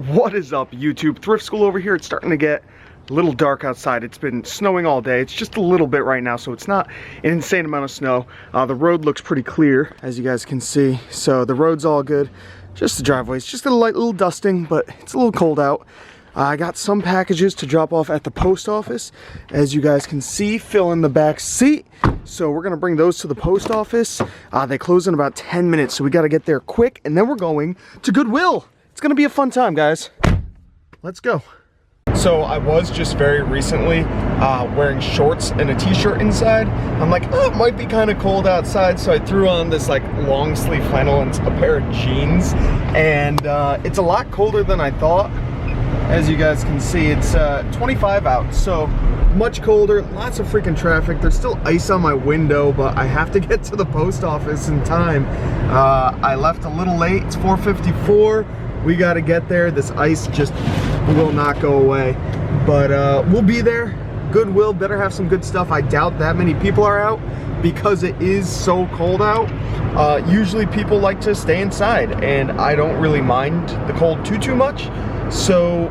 What is up, YouTube? Thrift School over here. It's starting to get a little dark outside. It's been snowing all day. It's just a little bit right now, so it's not an insane amount of snow. The road looks pretty clear, as you guys can see. So the road's all good. Just the driveway. It's just a light little dusting, but it's a little cold out. I got some packages to drop off at the post office. As you guys can see, fill in the back seat. So we're gonna bring those to the post office. They close in about 10 minutes, so we gotta get there quick, and then we're going to Goodwill. It's gonna be a fun time, guys. Let's go. So I was just very recently wearing shorts and a t-shirt inside. I'm like, oh, it might be kind of cold outside, so I threw on this like long sleeve flannel and a pair of jeans, and it's a lot colder than I thought. As you guys can see, it's 25 out, so much colder, lots of freaking traffic. There's still ice on my window, but I have to get to the post office in time. I left a little late. It's 4:54. We got to get there. This ice just will not go away, but we'll be there. Goodwill better have some good stuff. I doubt that many people are out because it is so cold out. Usually people like to stay inside, and I don't really mind the cold too much, so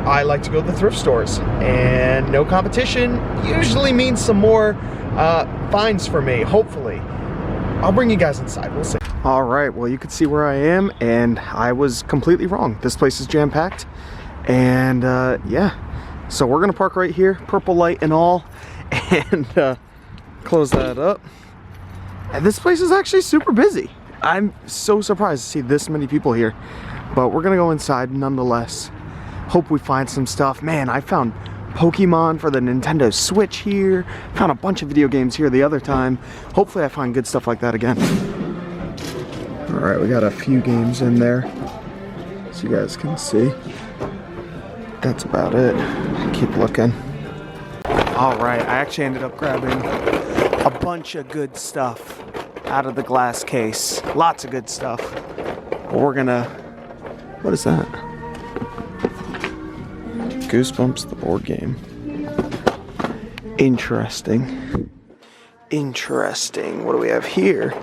I like to go to the thrift stores, and no competition usually means some more finds for me, hopefully. I'll bring you guys inside, we'll see. All right, well, you can see where I am, and I was completely wrong. This place is jam-packed, and yeah. So we're gonna park right here, purple light and all, and close that up. And this place is actually super busy. I'm so surprised to see this many people here, but we're gonna go inside nonetheless. Hope we find some stuff. Man, I found Pokemon for the Nintendo Switch here. Found a bunch of video games here the other time. Hopefully I find good stuff like that again. All right, we got a few games in there, so you guys can see. That's about it. Keep looking. All right, I actually ended up grabbing a bunch of good stuff out of the glass case. Lots of good stuff. But we're gonna, what is that? Goosebumps, the board game. Interesting. Interesting. What do we have here?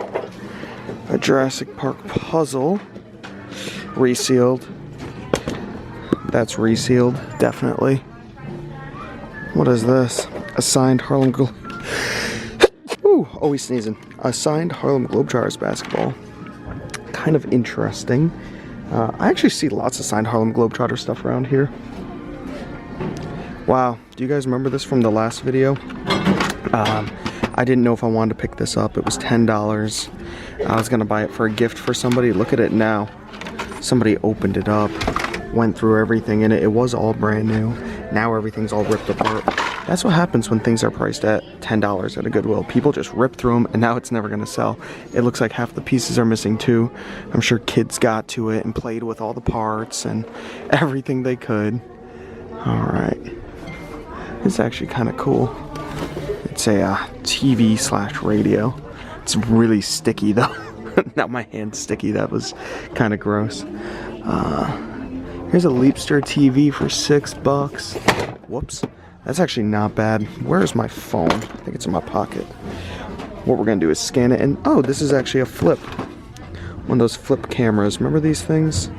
A Jurassic Park puzzle. Resealed. That's resealed, definitely. What is this? A signed Harlem Ooh, always sneezing. A signed Harlem Globetrotters basketball. Kind of interesting. I actually see lots of signed Harlem Globetrotter stuff around here. Wow, do you guys remember this from the last video? I didn't know if I wanted to pick this up. It was $10. I was gonna buy it for a gift for somebody. Look at it now. Somebody opened it up, went through everything in it. It was all brand new. Now everything's all ripped apart. That's what happens when things are priced at $10 at a Goodwill. People just rip through them, and now it's never gonna sell. It looks like half the pieces are missing too. I'm sure kids got to it and played with all the parts and everything they could. All right. It's actually kind of cool. It's a TV/radio. It's really sticky though. Now my hand's sticky. That was kind of gross. Here's a Leapster TV for $6. Whoops. That's actually not bad. Where's my phone? I think it's in my pocket. What we're gonna do is scan it, and oh, this is actually a flip. One of those flip cameras. Remember these things?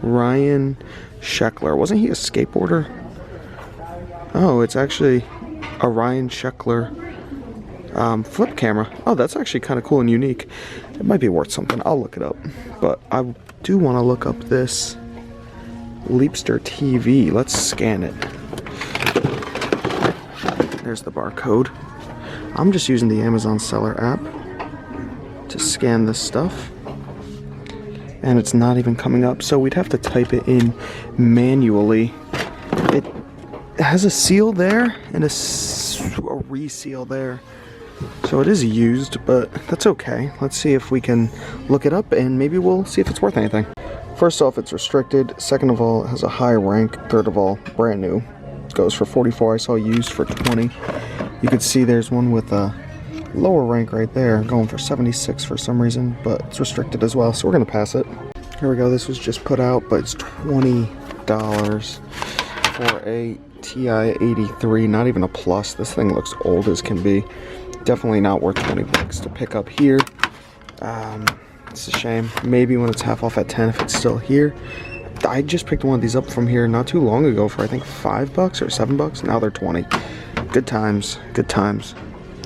Ryan Sheckler. Wasn't he a skateboarder? Oh, it's actually a Ryan Sheckler flip camera. Oh, that's actually kind of cool and unique. It might be worth something. I'll look it up. But I do want to look up this Leapster TV. Let's scan it. There's the barcode. I'm just using the Amazon Seller app to scan this stuff. And it's not even coming up, so we'd have to type it in manually. It has a seal there and a reseal there. So it is used, but that's okay. Let's see if we can look it up, and maybe we'll see if it's worth anything. First off, it's restricted. Second of all, it has a high rank. Third of all, brand new. It goes for $44. I saw used for $20. You can see there's one with a lower rank right there, going for $76 for some reason, but it's restricted as well, so we're gonna pass it. Here we go. This was just put out, but it's $20 for a TI-83, not even a plus. This thing looks old as can be. Definitely not worth $20 to pick up here. It's a shame. Maybe when it's half off at 10 if it's still here. I just picked one of these up from here not too long ago for I think $5 or $7. Now they're 20. Good times, good times.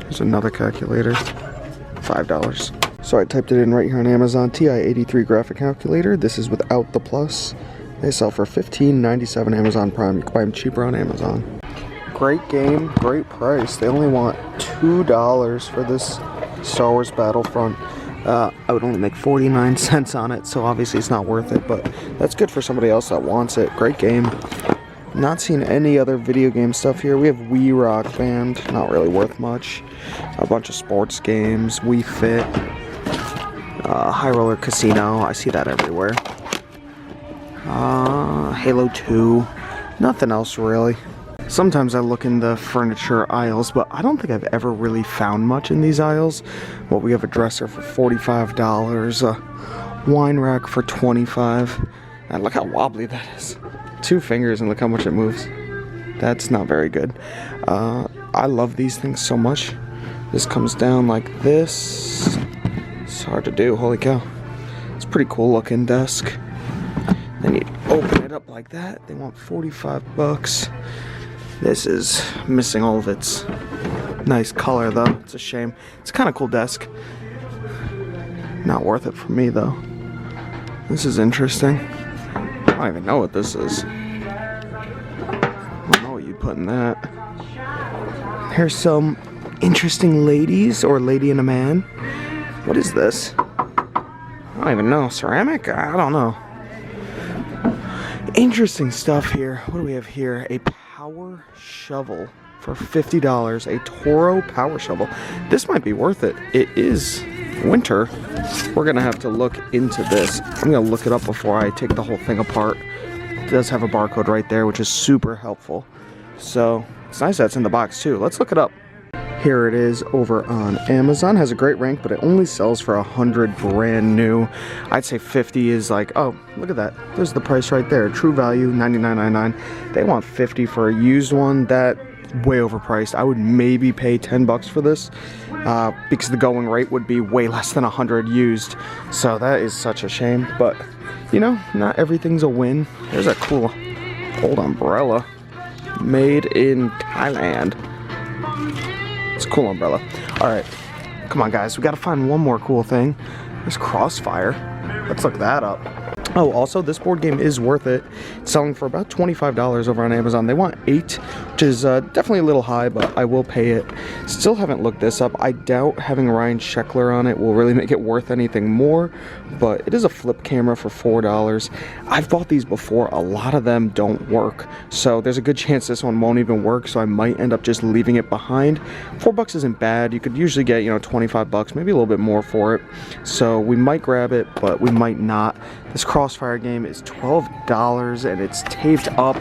There's another calculator, $5. So I typed it in right here on Amazon, TI-83 graphic calculator. This is without the plus. They sell for $15.97 Amazon Prime. You can buy them cheaper on Amazon. Great game, great price. They only want $2 for this Star Wars Battlefront. I would only make 49 cents on it, so obviously it's not worth it, but that's good for somebody else that wants it. Great game. Not seeing any other video game stuff here. We have Wii Rock Band, not really worth much. A bunch of sports games, Wii Fit, High Roller Casino, I see that everywhere. Halo 2, nothing else really. Sometimes I look in the furniture aisles, but I don't think I've ever really found much in these aisles. Well, we have a dresser for $45, a wine rack for $25, and look how wobbly that is. 2 fingers and look how much it moves. That's not very good. I love these things so much. This comes down like this. It's hard to do, holy cow. It's a pretty cool looking desk. Then you open it up like that. They want $45. This is missing all of its nice color though. It's a shame. It's a kind of cool desk. Not worth it for me though. This is interesting. I don't even know what this is. I don't know what you put in that. Here's some interesting ladies, or lady and a man. What is this? I don't even know. Ceramic? I don't know. Interesting stuff here. What do we have here? A power shovel for $50. A Toro power shovel. This might be worth it. It is winter. We're gonna have to look into this. I'm gonna look it up before I take the whole thing apart. It does have a barcode right there, which is super helpful. So it's nice that it's in the box too. Let's look it up. Here it is over on Amazon. Has a great rank, but it only sells for 100 brand new. I'd say 50 is like, oh, look at that. There's the price right there. True value, $99.99. They want 50 for a used one. That way overpriced. I would maybe pay $10 for this because the going rate would be way less than 100 used. So that is such a shame. But you know, not everything's a win. There's a cool old umbrella made in Thailand. It's a cool umbrella. Alright, come on guys, we gotta find one more cool thing. There's Crossfire. Let's look that up. Oh, also, this board game is worth it. It's selling for about $25 over on Amazon. They want 8, which is definitely a little high, but I will pay it. Still haven't looked this up. I doubt having Ryan Sheckler on it will really make it worth anything more, but it is a flip camera for $4. I've bought these before. A lot of them don't work, so there's a good chance this one won't even work, so I might end up just leaving it behind. $4 isn't bad. You could usually get, you know, $25, maybe a little bit more for it, so we might grab it, but we might not. This Crossfire game is $12 and it's taped up.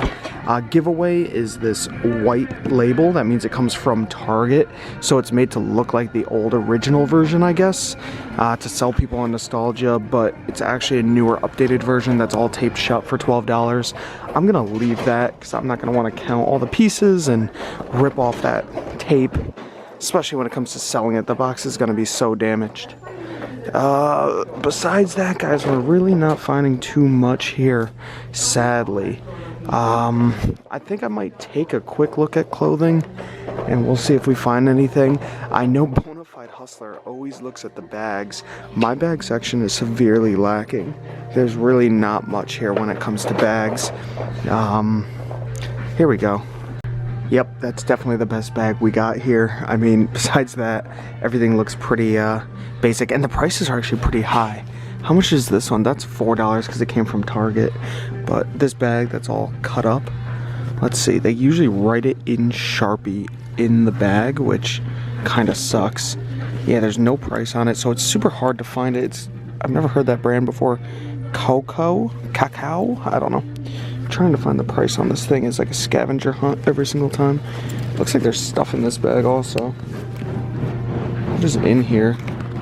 Giveaway is this white label. That means it comes from Target, so it's made to look like the old original version, I guess, to sell people on nostalgia, but it's actually a newer, updated version that's all taped shut for $12. I'm gonna leave that because I'm not gonna want to count all the pieces and rip off that tape, especially when it comes to selling it. The box is gonna be so damaged. Besides that, guys, we're really not finding too much here, sadly. I think I might take a quick look at clothing and we'll see if we find anything. I know Bonafide Hustler always looks at the bags. My bag section is severely lacking. There's really not much here when it comes to bags. Here we go. Yep, that's definitely the best bag we got here. I mean, besides that, everything looks pretty basic, and the prices are actually pretty high. How much is this one? That's $4 because it came from Target. But this bag that's all cut up, let's see, they usually write it in Sharpie in the bag, which kind of sucks. Yeah, there's no price on it, so it's super hard to find it. I've never heard that brand before. Cacao? I don't know. Trying to find the price on this thing is like a scavenger hunt every single time. Looks like there's stuff in this bag also. What is in here?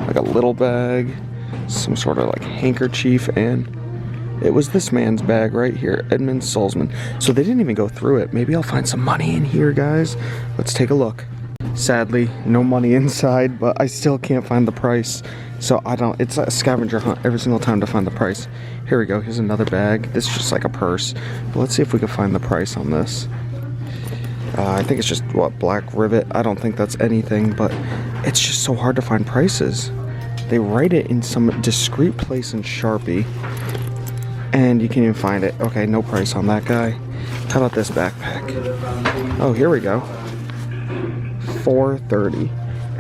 Like a little bag, some sort of like handkerchief, and it was this man's bag right here, Edmund Salzman. So they didn't even go through it. Maybe I'll find some money in here, guys. Let's take a look. Sadly, no money inside, but I still can't find the price. So it's a scavenger hunt every single time to find the price. Here we go, here's another bag. This is just like a purse. But let's see if we can find the price on this. I think it's just, what, black rivet? I don't think that's anything, but it's just so hard to find prices. They write it in some discreet place in Sharpie, and you can't even find it. Okay, no price on that guy. How about this backpack? Oh, here we go. $4.30.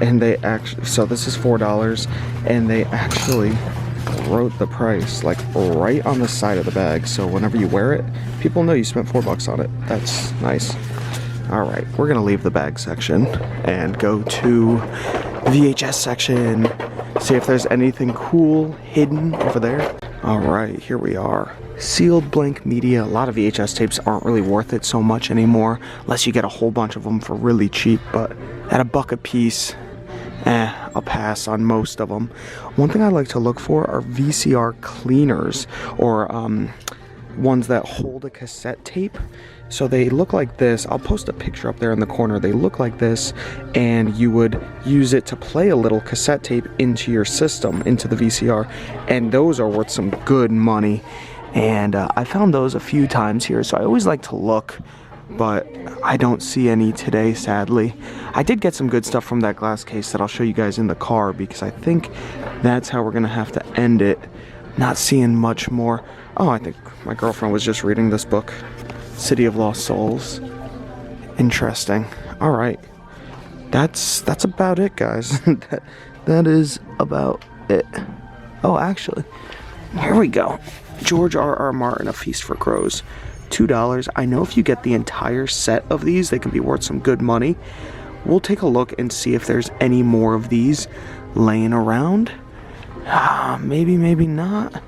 And they actually, so this is $4, and they actually wrote the price like right on the side of the bag, so whenever you wear it, people know you spent $4 on it. That's nice. All right, we're gonna leave the bag section and go to the VHS section, see if there's anything cool hidden over there. All right, here we are. Sealed blank media. A lot of VHS tapes aren't really worth it so much anymore, unless you get a whole bunch of them for really cheap, but at $1 a piece, I'll pass on most of them. One thing I like to look for are VCR cleaners, or ones that hold a cassette tape. So they look like this. I'll post a picture up there in the corner. They look like this, and you would use it to play a little cassette tape into your system, into the VCR, and those are worth some good money. And I found those a few times here, so I always like to look, but I don't see any today, sadly. I did get some good stuff from that glass case that I'll show you guys in the car, because I think that's how we're gonna have to end it. Not seeing much more. Oh, I think my girlfriend was just reading this book, City of Lost Souls. Interesting. All right, that's about it, guys. that is about it. Oh, actually, here we go. George R.R. Martin, A Feast for Crows. $2. I know if you get the entire set of these, they can be worth some good money. We'll take a look and see if there's any more of these laying around. Maybe, maybe not.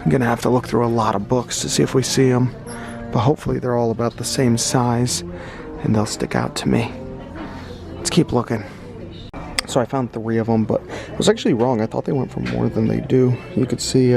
I'm gonna have to look through a lot of books to see if we see them, but hopefully they're all about the same size and they'll stick out to me. Let's keep looking. So I found 3 of them, but I was actually wrong. I thought they went for more than they do. You could see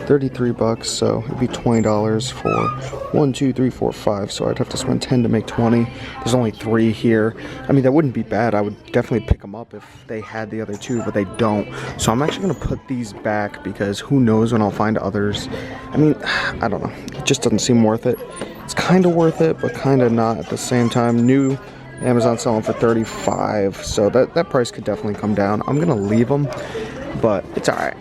33 bucks, so it'd be $20 for 1, 2, 3, 4, 5. So I'd have to spend 10 to make 20. There's only 3 here. I mean, that wouldn't be bad. I would definitely pick them up if they had the other 2, but they don't. So I'm actually gonna put these back, because who knows when I'll find others. I mean, I don't know. It just doesn't seem worth it. It's kind of worth it, but kind of not at the same time. New Amazon selling for 35, so that price could definitely come down. I'm gonna leave them, but it's all right.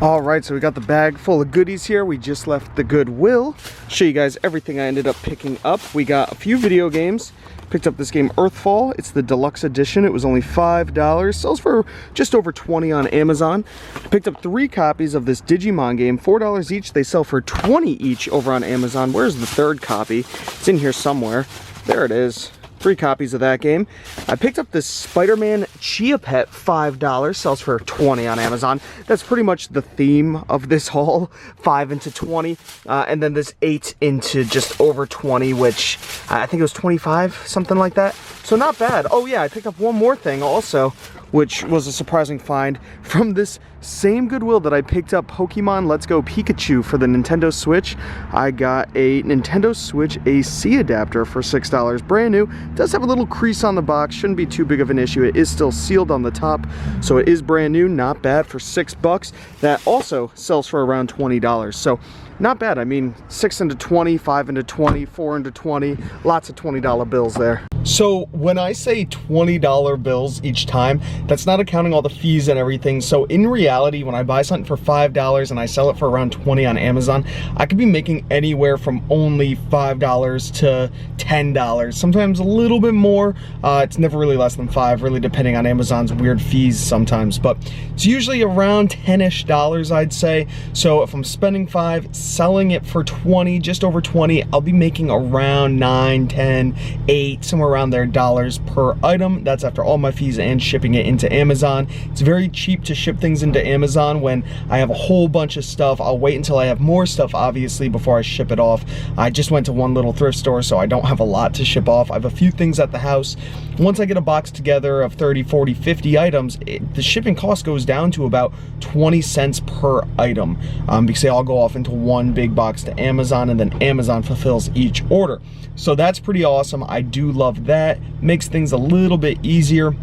All right, so we got the bag full of goodies here. We just left the Goodwill. Show you guys everything I ended up picking up. We got a few video games. Picked up this game Earthfall. It's the deluxe edition. It was only $5. Sells for just over $20 on Amazon. Picked up 3 copies of this Digimon game, $4 each. They sell for $20 each over on Amazon. Where's the 3rd copy? It's in here somewhere. There it is. 3 copies of that game. I picked up this Spider-Man Chia Pet, $5, sells for $20 on Amazon. That's pretty much the theme of this haul, 5 into 20, and then this 8 into just over 20, which I think it was 25, something like that. So not bad. Oh yeah, I picked up one more thing also, which was a surprising find from this same Goodwill that I picked up Pokemon Let's Go Pikachu for the Nintendo Switch. I got a Nintendo Switch AC adapter for $6, brand new. Does have a little crease on the box, shouldn't be too big of an issue. It is still sealed on the top, so it is brand new, not bad for $6. That also sells for around $20, so not bad. I mean, 6 into 20, 5 into 20, 4 into 20, lots of $20 bills there. So when I say $20 bills each time, that's not accounting all the fees and everything. So in reality, when I buy something for $5 and I sell it for around $20 on Amazon, I could be making anywhere from only $5 to $10, sometimes a little bit more. It's never really less than $5, really depending on Amazon's weird fees sometimes, but it's usually around $10-ish, I'd say. So if I'm spending $5, selling it for $20, just over $20, I'll be making around $9, $10, $8, somewhere around there dollars per item. That's after all my fees and shipping it into Amazon. It's very cheap to ship things into Amazon when I have a whole bunch of stuff. I'll wait until I have more stuff, obviously, before I ship it off. I just went to one little thrift store, so I don't have a lot to ship off. I have a few things at the house. Once I get a box together of 30, 40, 50 items, the shipping cost goes down to about 20 cents per item, because they all go off into one one big box to Amazon, and then Amazon fulfills each order. So that's pretty awesome. I do love that. Makes things a little bit easier.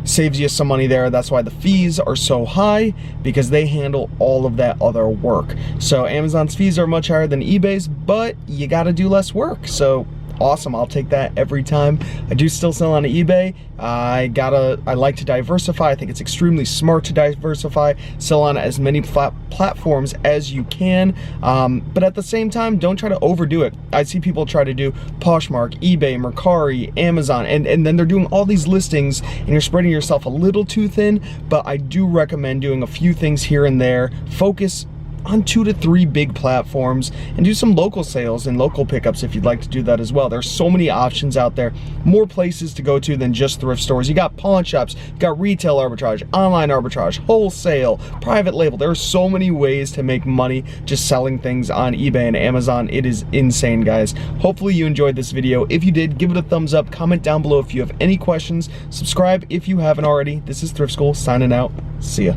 Saves you some money there. That's why the fees are so high, because they handle all of that other work. So Amazon's fees are much higher than eBay's, but you got to do less work. So awesome, I'll take that every time. I do still sell on eBay. I like to diversify. I think it's extremely smart to diversify. Sell on as many platforms as you can, but at the same time, don't try to overdo it. I see people try to do Poshmark, eBay, Mercari, Amazon, and then they're doing all these listings, and you're spreading yourself a little too thin. But I do recommend doing a few things here and there. Focus on 2 to 3 big platforms, and do some local sales and local pickups if you'd like to do that as well. There's so many options out there, more places to go to than just thrift stores. You got pawn shops, you got retail arbitrage, online arbitrage, wholesale, private label. There are so many ways to make money just selling things on eBay and Amazon. It is insane, guys. Hopefully you enjoyed this video. If you did, give it a thumbs up, comment down below if you have any questions, subscribe if you haven't already. This is Thrift School signing out. See ya.